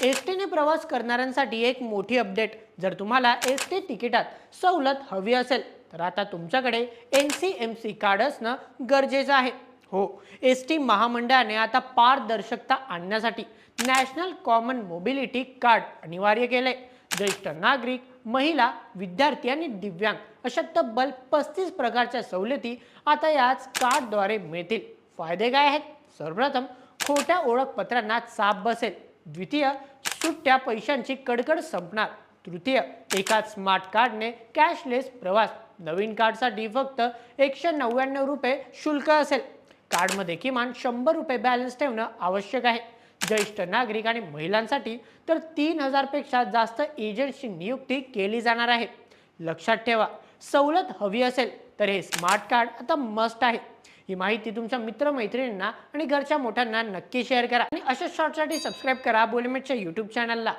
एसटीने प्रवास करणाऱ्यांसाठी एक मोठी अपडेट. जर तुम्हाला एसटी तिकिटात सवलत हवी असेल तर आता तुमच्याकडे NCMC कार्ड असणं गरजेचं आहे. हो, एसटी महामंडळाने आता पारदर्शकता आणण्यासाठी नॅशनल कॉमन मोबिलिटी कार्ड अनिवार्य केले. ज्येष्ठ नागरिक, महिला, विद्यार्थी आणि दिव्यांग अशा तब्बल 35 प्रकारच्या सवलती आता याच कार्डद्वारे मिळतील. फायदे काय आहेत? सर्वप्रथम, खोट्या ओळखपत्रांना चाप बसेल. द्वितीय, सुट्ट्या पैशांची कडकड संपणार. तृतीय, एकाच स्मार्ट कार्डने कॅशलेस प्रवास. नवीन कार्डसाठी फक्त 199 रुपये शुल्क असेल. कार्डमध्ये किमान 100 रुपये बॅलन्स ठेवणं आवश्यक आहे. ज्येष्ठ नागरिक आणि महिलांसाठी तर 3000 पेक्षा जास्त एजंटची नियुक्ती केली जाणार आहे. लक्षात ठेवा, सवलत हवी असेल तर हे स्मार्ट कार्ड आता मस्ट आहे. ही माहिती तुमच्या मित्रमैत्रिणींना आणि घरच्या मोठ्यांना नक्की शेअर करा आणि अशा शॉर्टसाठी सबस्क्राईब करा बोलीमेटच्या यूट्यूब चॅनलला.